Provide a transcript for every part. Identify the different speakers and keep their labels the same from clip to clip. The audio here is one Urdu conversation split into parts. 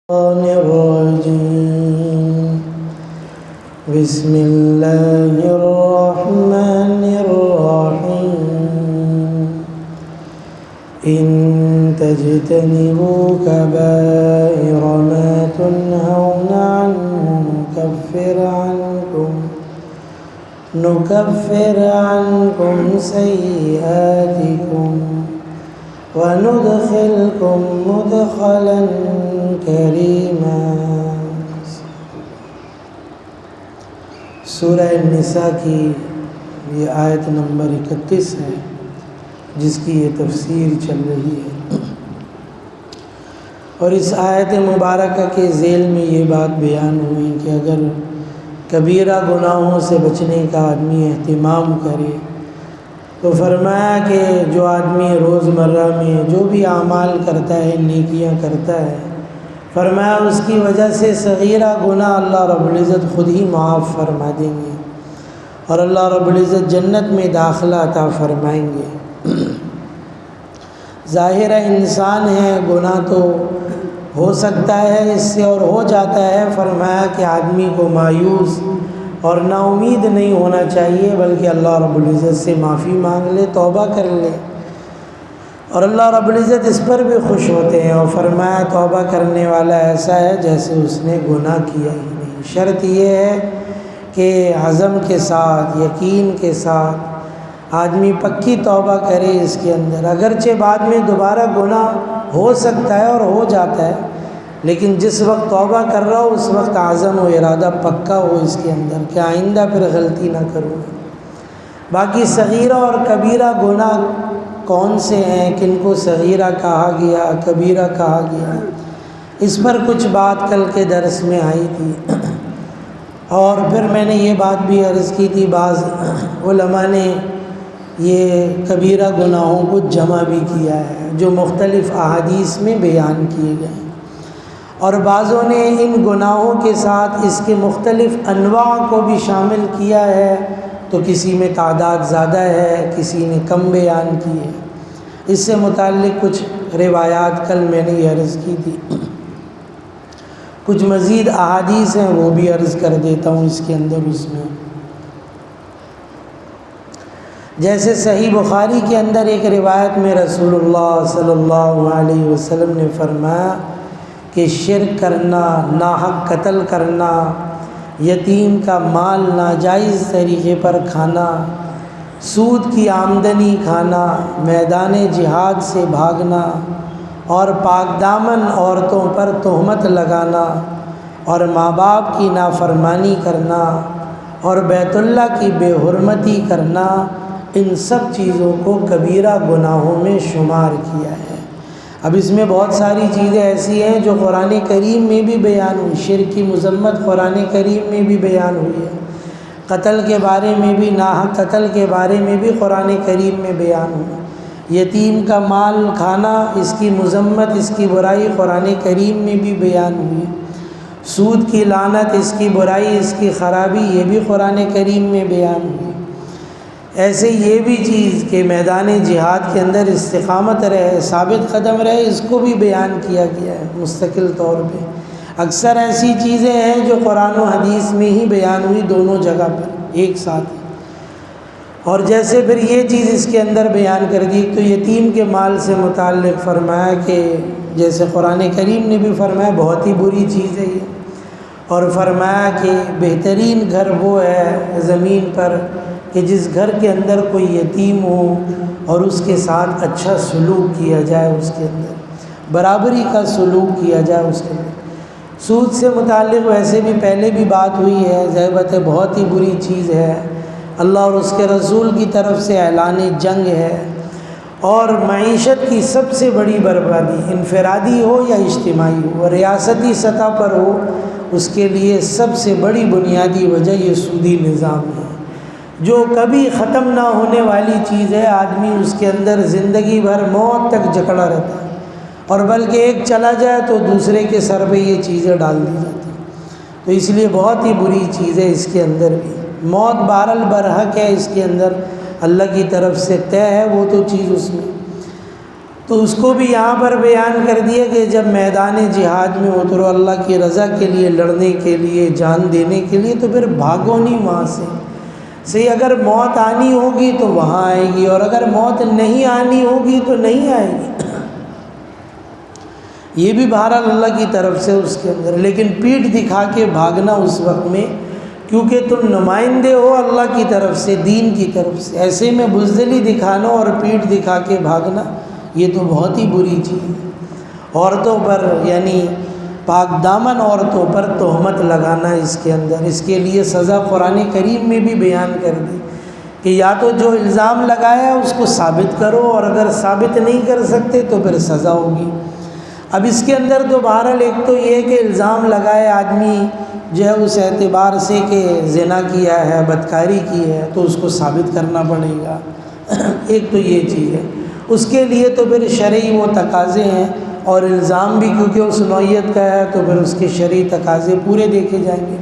Speaker 1: الرجيم بسم الله الرحمن الرحيم إن تجتنبوا كبائر ما تنهون عنه نكفر عنكم سيئاتكم وندخلكم مدخلا کریما۔ سورہ النساء کی یہ آیت نمبر 31 ہے جس کی یہ تفسیر چل رہی ہے، اور اس آیت مبارکہ کے ذیل میں یہ بات بیان ہوئی کہ اگر کبیرہ گناہوں سے بچنے کا آدمی اہتمام کرے تو فرمایا کہ جو آدمی روزمرہ میں جو بھی اعمال کرتا ہے، نیکیاں کرتا ہے، فرمایا اس کی وجہ سے صغیرہ گناہ اللہ رب العزت خود ہی معاف فرما دیں گے اور اللہ رب العزت جنت میں داخلہ عطا فرمائیں گے۔ ظاہر انسان ہے، گناہ تو ہو سکتا ہے اس سے اور ہو جاتا ہے۔ فرمایا کہ آدمی کو مایوس اور نا امید نہیں ہونا چاہیے، بلکہ اللہ رب العزت سے معافی مانگ لے، توبہ کر لے، اور اللہ رب العزت اس پر بھی خوش ہوتے ہیں۔ اور فرمایا توبہ کرنے والا ایسا ہے جیسے اس نے گناہ کیا ہی نہیں۔ شرط یہ ہے کہ عزم کے ساتھ، یقین کے ساتھ آدمی پکی توبہ کرے اس کے اندر۔ اگرچہ بعد میں دوبارہ گناہ ہو سکتا ہے اور ہو جاتا ہے، لیکن جس وقت توبہ کر رہا ہو اس وقت عزم و ارادہ پکا ہو اس کے اندر کہ آئندہ پھر غلطی نہ کروں۔ باقی صغیرہ اور کبیرہ گناہ کون سے ہیں، کن کو صغیرہ کہا گیا، کبیرہ کہا گیا، اس پر کچھ بات کل کے درس میں آئی تھی، اور پھر میں نے یہ بات بھی عرض کی تھی بعض علماء نے یہ کبیرہ گناہوں کو جمع بھی کیا ہے جو مختلف احادیث میں بیان کیے گئے ہیں، اور بعضوں نے ان گناہوں کے ساتھ اس کے مختلف انواع کو بھی شامل کیا ہے، تو کسی میں تعداد زیادہ ہے، کسی نے کم بیان کی ہے۔ اس سے متعلق کچھ روایات کل میں نے یہ عرض کی تھی، کچھ مزید احادیث ہیں وہ بھی عرض کر دیتا ہوں اس کے اندر۔ اس میں جیسے صحیح بخاری کے اندر ایک روایت میں رسول اللہ صلی اللہ علیہ وسلم نے فرمایا کہ شرک کرنا، ناحق قتل کرنا، یتیم کا مال ناجائز طریقے پر کھانا، سود کی آمدنی کھانا، میدان جہاد سے بھاگنا، اور پاک دامن عورتوں پر تہمت لگانا، اور ماں باپ کی نافرمانی کرنا، اور بیت اللہ کی بے حرمتی کرنا، ان سب چیزوں کو کبیرہ گناہوں میں شمار کیا ہے۔ اب اس میں بہت ساری چیزیں ایسی ہیں جو قرآن کریم میں بھی بیان ہوئی، شرک کی مذمت قرآن کریم میں بھی بیان ہوئی ہے، قتل کے بارے میں بھی، ناحق قتل کے بارے میں بھی قرآن کریم میں بیان ہوئی، یتیم کا مال کھانا، اس کی مذمت، اس کی برائی قرآن کریم میں بھی بیان ہوئی، سود کی لعنت، اس کی برائی، اس کی خرابی، یہ بھی قرآن کریم میں بیان ہوئی۔ ایسے یہ بھی چیز کہ میدان جہاد کے اندر استقامت رہے، ثابت قدم رہے، اس کو بھی بیان کیا گیا ہے مستقل طور پہ۔ اکثر ایسی چیزیں ہیں جو قرآن و حدیث میں ہی بیان ہوئی، دونوں جگہ پر ایک ساتھ۔ اور جیسے پھر یہ چیز اس کے اندر بیان کر دی، تو یتیم کے مال سے متعلق فرمایا کہ جیسے قرآن کریم نے بھی فرمایا بہت ہی بری چیز ہے یہ، اور فرمایا کہ بہترین گھر وہ ہے زمین پر کہ جس گھر کے اندر کوئی یتیم ہو اور اس کے ساتھ اچھا سلوک کیا جائے، اس کے اندر برابری کا سلوک کیا جائے اس کے اندر۔ سود سے متعلق ویسے بھی پہلے بھی بات ہوئی ہے، ظاہر بات ہے بہت ہی بری چیز ہے، اللہ اور اس کے رسول کی طرف سے اعلان جنگ ہے، اور معیشت کی سب سے بڑی بربادی انفرادی ہو یا اجتماعی ہو، ریاستی سطح پر ہو، اس کے لیے سب سے بڑی بنیادی وجہ یہ سودی نظام ہے جو کبھی ختم نہ ہونے والی چیز ہے۔ آدمی اس کے اندر زندگی بھر موت تک جکڑا رہتا ہے، اور بلکہ ایک چلا جائے تو دوسرے کے سر پہ یہ چیزیں ڈال دی جاتی ہیں، تو اس لیے بہت ہی بری چیز ہے۔ اس کے اندر بھی موت بہرحال برحق ہے، اس کے اندر اللہ کی طرف سے طے ہے وہ تو چیز اس میں۔ تو اس کو بھی یہاں پر بیان کر دیا کہ جب میدان جہاد میں اترو اللہ کی رضا کے لیے لڑنے کے لیے جان دینے کے لیے تو پھر بھاگو نہیں وہاں سے صحیح. اگر موت آنی ہوگی تو وہاں آئے گی اور اگر موت نہیں آنی ہوگی تو نہیں آئے گی. یہ بھی بہرحال اللہ کی طرف سے اس کے اندر. لیکن پیٹھ دکھا کے بھاگنا اس وقت میں کیونکہ تم نمائندے ہو اللہ کی طرف سے دین کی طرف سے, ایسے میں بزدلی دکھانا اور پیٹھ دکھا کے بھاگنا یہ تو بہت ہی بری چیز ہے. عورتوں پر یعنی پاک دامن عورتوں پر تہمت لگانا اس کے اندر, اس کے لیے سزا قرآن کریم میں بھی بیان کر دی کہ یا تو جو الزام لگایا اس کو ثابت کرو اور اگر ثابت نہیں کر سکتے تو پھر سزا ہوگی. اب اس کے اندر تو بہرحال ایک تو یہ کہ الزام لگائے آدمی جو ہے اس اعتبار سے کہ زنا کیا ہے بدکاری کی ہے تو اس کو ثابت کرنا پڑے گا. ایک تو یہ چیز ہے. اس کے لیے تو پھر شرعی وہ تقاضے ہیں اور الزام بھی کیونکہ اس نوعیت کا ہے تو پھر اس کے شرعی تقاضے پورے دیکھے جائیں گے.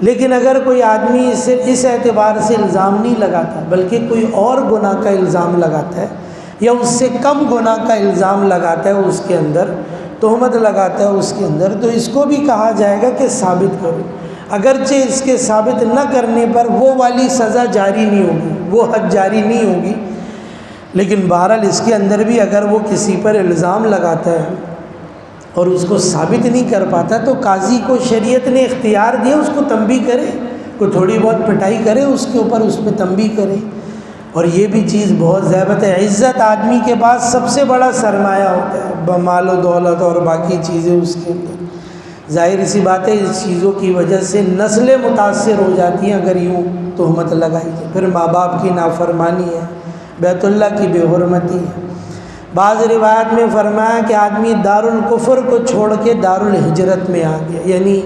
Speaker 1: لیکن اگر کوئی آدمی اس اعتبار سے الزام نہیں لگاتا بلکہ کوئی اور گناہ کا الزام لگاتا ہے یا اس سے کم گناہ کا الزام لگاتا ہے اس کے اندر تہمت لگاتا ہے اس کے اندر تو اس کو بھی کہا جائے گا کہ ثابت کرو. اگرچہ اس کے ثابت نہ کرنے پر وہ والی سزا جاری نہیں ہوگی, وہ حد جاری نہیں ہوگی, لیکن بہرحال اس کے اندر بھی اگر وہ کسی پر الزام لگاتا ہے اور اس کو ثابت نہیں کر پاتا تو قاضی کو شریعت نے اختیار دیا اس کو تنبیہ کرے, کوئی تھوڑی بہت پٹائی کرے اس کے اوپر, اس پہ تنبیہ کرے. اور یہ بھی چیز بہت ضابط ہے. عزت آدمی کے پاس سب سے بڑا سرمایہ ہوتا ہے, بمال و دولت اور باقی چیزیں اس کے اندر. ظاہر سی بات ہے اس چیزوں کی وجہ سے نسلیں متاثر ہو جاتی ہیں اگر یوں تہمت لگائی جائے. پھر ماں باپ کی نافرمانی ہے, بیت اللہ کی بے حرمتی ہے. بعض روایت میں فرمایا کہ آدمی دارالکفر کو چھوڑ کے دارالہجرت میں آ گیا, یعنی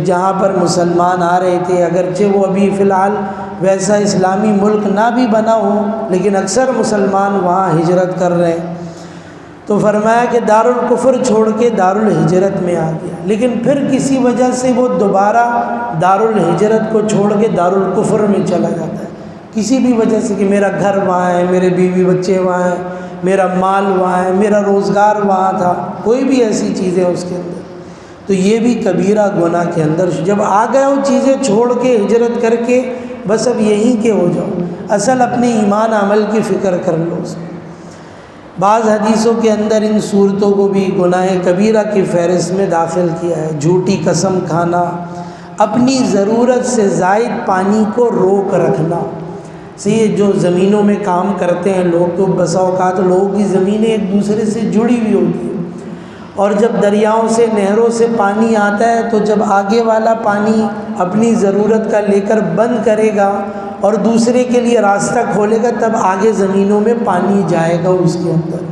Speaker 1: جہاں پر مسلمان آ رہے تھے اگرچہ وہ ابھی فی الحال ویسا اسلامی ملک نہ بھی بنا ہو لیکن اکثر مسلمان وہاں ہجرت کر رہے ہیں. تو فرمایا کہ دارالکفر چھوڑ کے دارالہجرت میں آ گیا. لیکن پھر کسی وجہ سے وہ دوبارہ دارالہجرت کو چھوڑ کے دارالکفر میں چلا جاتا ہے, کسی بھی وجہ سے کہ میرا گھر وہاں ہے, میرے بیوی بچے وہاں ہیں, میرا مال وہاں ہے, میرا روزگار وہاں تھا, کوئی بھی ایسی چیزیں اس کے اندر. تو یہ بھی کبیرہ گناہ کے اندر جب آ گئے وہ چیزیں چھوڑ کے ہجرت کر کے بس اب یہیں کے ہو جاؤ, اصل اپنے ایمان عمل کی فکر کر لو اس میں. بعض حدیثوں کے اندر ان صورتوں کو بھی گناہ کبیرہ کی فہرست میں داخل کیا ہے. جھوٹی قسم کھانا, اپنی ضرورت سے زائد پانی کو روک رکھنا. یہ جو زمینوں میں کام کرتے ہیں لوگ تو بسا اوقات لوگوں کی زمینیں ایک دوسرے سے جڑی ہوئی ہوتی ہیں اور جب دریاؤں سے نہروں سے پانی آتا ہے تو جب آگے والا پانی اپنی ضرورت کا لے کر بند کرے گا اور دوسرے کے لیے راستہ کھولے گا تب آگے زمینوں میں پانی جائے گا اس کے اندر,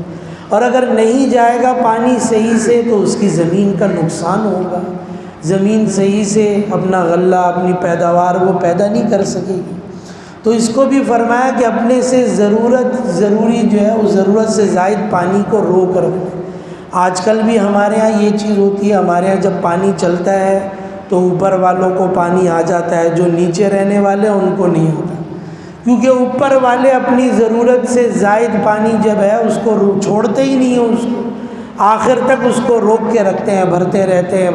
Speaker 1: اور اگر نہیں جائے گا پانی صحیح سے تو اس کی زمین کا نقصان ہوگا. زمین صحیح سے اپنا غلہ اپنی پیداوار وہ پیدا نہیں کر سکے گی. تو اس کو بھی فرمایا کہ اپنے سے ضروری جو ہے اس ضرورت سے زائد پانی کو روک رکھنا. آج کل بھی ہمارے ہاں یہ چیز ہوتی ہے, ہمارے ہاں جب پانی چلتا ہے تو اوپر والوں کو پانی آ جاتا ہے, جو نیچے رہنے والے ہیں ان کو نہیں آتا, کیونکہ اوپر والے اپنی ضرورت سے زائد پانی جب ہے اس کو چھوڑتے ہی نہیں ہیں, اس کو آخر تک اس کو روک کے رکھتے ہیں, بھرتے رہتے ہیں,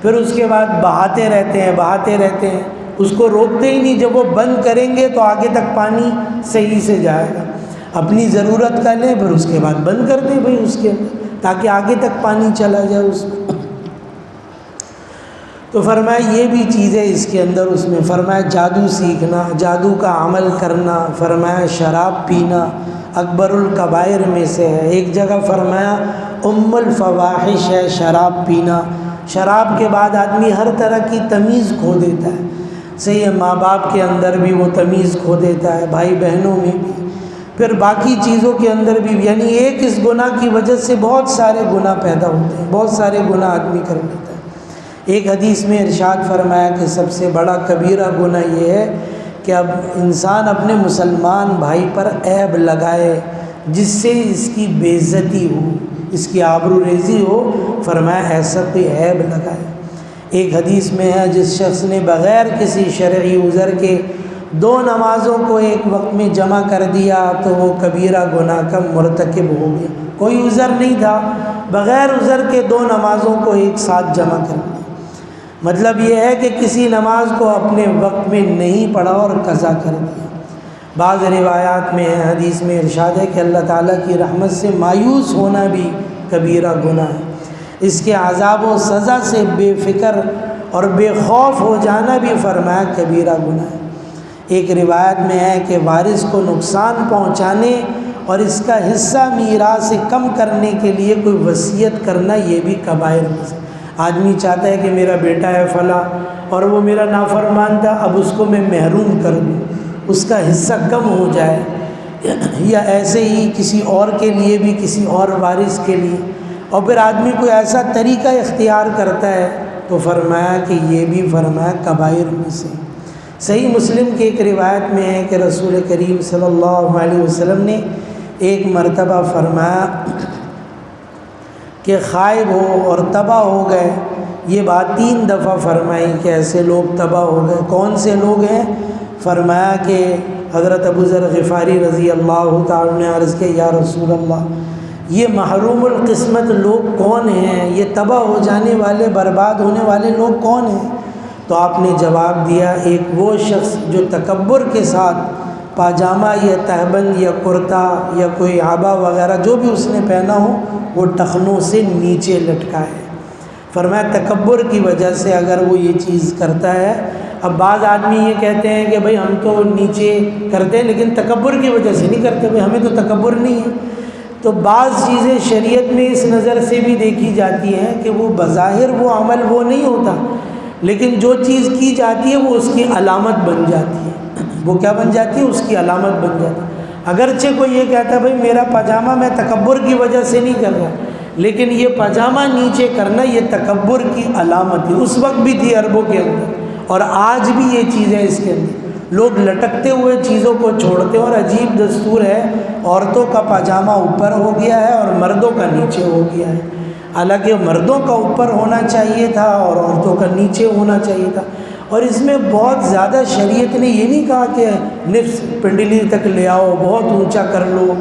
Speaker 1: پھر اس کے بعد بہاتے رہتے ہیں, اس کو روکتے ہی نہیں. جب وہ بند کریں گے تو آگے تک پانی صحیح سے جائے گا. اپنی ضرورت کا لیں پھر اس کے بعد بند کر دیں بھائی اس کے اندر, تاکہ آگے تک پانی چلا جائے اس میں. تو فرمایا یہ بھی چیزیں اس کے اندر. اس میں فرمایا جادو سیکھنا, جادو کا عمل کرنا, فرمایا شراب پینا اکبر الکبائر میں سے ہے. ایک جگہ فرمایا ام الفواحش ہے شراب پینا. شراب کے بعد آدمی ہر طرح کی تمیز کھو دیتا ہے. صحیح ہے, ماں باپ کے اندر بھی وہ تمیز کھو دیتا ہے, بھائی بہنوں میں بھی, پھر باقی چیزوں کے اندر بھی. یعنی ایک اس گناہ کی وجہ سے بہت سارے گناہ پیدا ہوتے ہیں, بہت سارے گناہ آدمی کر لیتا ہے. ایک حدیث میں ارشاد فرمایا کہ سب سے بڑا کبیرہ گناہ یہ ہے کہ اب انسان اپنے مسلمان بھائی پر عیب لگائے جس سے اس کی بے عزتی ہو, اس کی آبرو ریزی ہو. فرمایا ایسا کوئی عیب لگائے. ایک حدیث میں ہے جس شخص نے بغیر کسی شرعی عذر کے دو نمازوں کو ایک وقت میں جمع کر دیا تو وہ کبیرہ گناہ کا مرتکب ہو گیا۔ کوئی عذر نہیں تھا، بغیر عذر کے دو نمازوں کو ایک ساتھ جمع کر دیا۔ مطلب یہ ہے کہ کسی نماز کو اپنے وقت میں نہیں پڑھا اور قضا کر دیا۔ بعض روایات میں ہے، حدیث میں ارشاد ہے کہ اللہ تعالیٰ کی رحمت سے مایوس ہونا بھی کبیرہ گناہ ہے، اس کے عذاب و سزا سے بے فکر اور بے خوف ہو جانا بھی فرمایا کبیرہ گناہ ہے۔ ایک روایت میں ہے کہ وارث کو نقصان پہنچانے اور اس کا حصہ میراث سے کم کرنے کے لیے کوئی وصیت کرنا یہ بھی کبائر میں سے۔ آدمی چاہتا ہے کہ میرا بیٹا ہے فلاں اور وہ میرا نافرمان تھا، اب اس کو میں محروم کر دوں، اس کا حصہ کم ہو جائے، یا ایسے ہی کسی اور کے لیے بھی، کسی اور وارث کے لیے، اور پھر آدمی کوئی ایسا طریقہ اختیار کرتا ہے تو فرمایا کہ یہ بھی فرمایا کبائر میں سے۔ صحیح مسلم کی ایک روایت میں ہے کہ رسول کریم صلی اللہ علیہ وسلم نے ایک مرتبہ فرمایا کہ خائب ہو اور تباہ ہو گئے، یہ بات 3 دفعہ فرمائی کہ ایسے لوگ تباہ ہو گئے۔ کون سے لوگ ہیں؟ فرمایا کہ حضرت ابو ذر غفاری رضی اللہ تعالیٰ نے عرض کیا یا رسول اللہ، یہ محروم القسمت لوگ کون ہیں؟ یہ تباہ ہو جانے والے، برباد ہونے والے لوگ کون ہیں؟ تو آپ نے جواب دیا، ایک وہ شخص جو تکبر کے ساتھ پاجامہ یا تہبند یا کرتا یا کوئی عبا وغیرہ جو بھی اس نے پہنا ہو وہ ٹخنوں سے نیچے لٹکا ہے۔ فرمایا تکبر کی وجہ سے اگر وہ یہ چیز کرتا ہے۔ اب بعض آدمی یہ کہتے ہیں کہ بھئی ہم تو نیچے کرتے ہیں لیکن تکبر کی وجہ سے نہیں کرتے، بھئی ہمیں تو تکبر نہیں ہے۔ تو بعض چیزیں شریعت میں اس نظر سے بھی دیکھی جاتی ہیں کہ وہ بظاہر وہ عمل وہ نہیں ہوتا، لیکن جو چیز کی جاتی ہے وہ اس کی علامت بن جاتی ہے۔ وہ کیا بن جاتی ہے؟ اس کی علامت بن جاتی ہے۔ اگرچہ کوئی یہ کہتا ہے بھئی میرا پاجامہ میں تکبر کی وجہ سے نہیں کر رہا، لیکن یہ پاجامہ نیچے کرنا یہ تکبر کی علامت ہے۔ اس وقت بھی تھی عربوں کے اندر اور آج بھی یہ چیزیں اس کے اندر لوگ لٹکتے ہوئے چیزوں کو چھوڑتے ہیں، اور عجیب دستور ہے، عورتوں کا پاجامہ اوپر ہو گیا ہے اور مردوں کا نیچے ہو گیا ہے، حالانکہ مردوں کا اوپر ہونا چاہیے تھا اور عورتوں کا نیچے ہونا چاہیے تھا۔ اور اس میں بہت زیادہ شریعت نے یہ نہیں کہا کہ نصف پنڈلی تک لے آؤ، بہت اونچا کر لو،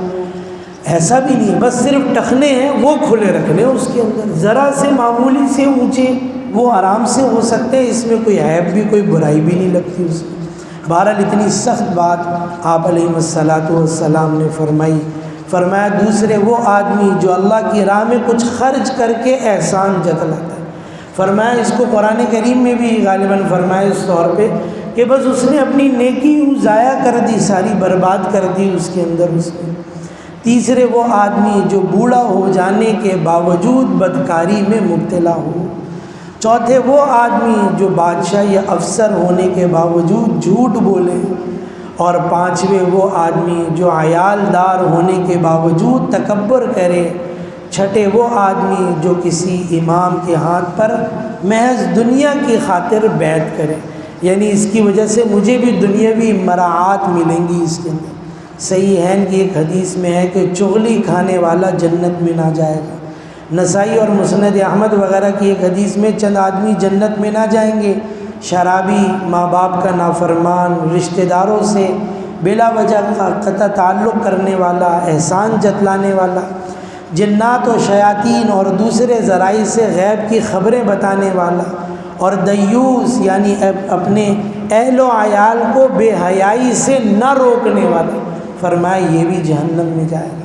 Speaker 1: ایسا بھی نہیں ہے، بس صرف ٹخنے ہیں وہ کھلے رکھنے اس کے اندر، ذرا سے معمولی سے اونچے وہ آرام سے ہو سکتے ہیں، اس میں کوئی عیب بھی کوئی برائی بھی نہیں لگتی اس میں۔ بہرحال اتنی سخت بات آپ علیہ الصلاۃ والسلام نے فرمائی۔ فرمایا دوسرے وہ آدمی جو اللہ کی راہ میں کچھ خرچ کر کے احسان جتلاتا ہے۔ فرمایا اس کو قرآن کریم میں بھی غالباً فرمایا اس طور پہ کہ بس اس نے اپنی نیکی ضائع کر دی، ساری برباد کر دی اس کے اندر اس میں۔ تیسرے وہ آدمی جو بوڑھا ہو جانے کے باوجود بدکاری میں مبتلا ہو۔ چوتھے وہ آدمی جو بادشاہ یا افسر ہونے کے باوجود جھوٹ بولے۔ اور پانچویں وہ آدمی جو عیال دار ہونے کے باوجود تکبر کرے۔ چھٹے وہ آدمی جو کسی امام کے ہاتھ پر محض دنیا کی خاطر بیعت کرے، یعنی اس کی وجہ سے مجھے بھی دنیاوی مراعات ملیں گی اس کے اندر۔ صحیح ہے کی ایک حدیث میں ہے کہ چغلی کھانے والا جنت میں نہ جائے گا۔ نسائی اور مسند احمد وغیرہ کی ایک حدیث میں چند آدمی جنت میں نہ جائیں گے: شرابی، ماں باپ کا نافرمان، رشتہ داروں سے بلا وجہ قطع تعلق کرنے والا، احسان جتلانے والا، جنات و شیاطین اور دوسرے ذرائع سے غیب کی خبریں بتانے والا، اور دیوس یعنی اپنے اہل و عیال کو بے حیائی سے نہ روکنے والا۔ فرمایا یہ بھی جہنم میں جائے گا۔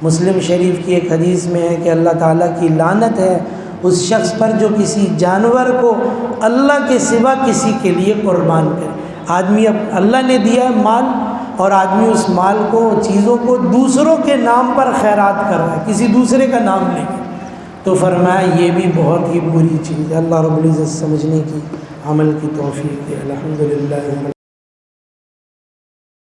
Speaker 1: مسلم شریف کی ایک حدیث میں ہے کہ اللہ تعالیٰ کی لعنت ہے اس شخص پر جو کسی جانور کو اللہ کے سوا کسی کے لیے قربان کرے۔ آدمی اب اللہ نے دیا ہے مال اور آدمی اس مال کو، چیزوں کو دوسروں کے نام پر خیرات کر رہا ہے، کسی دوسرے کا نام لے کے، تو فرمایا یہ بھی بہت ہی بری چیز ہے۔ اللہ رب العزت سمجھنے کی، عمل کی توفیق دے۔ الحمدللہ۔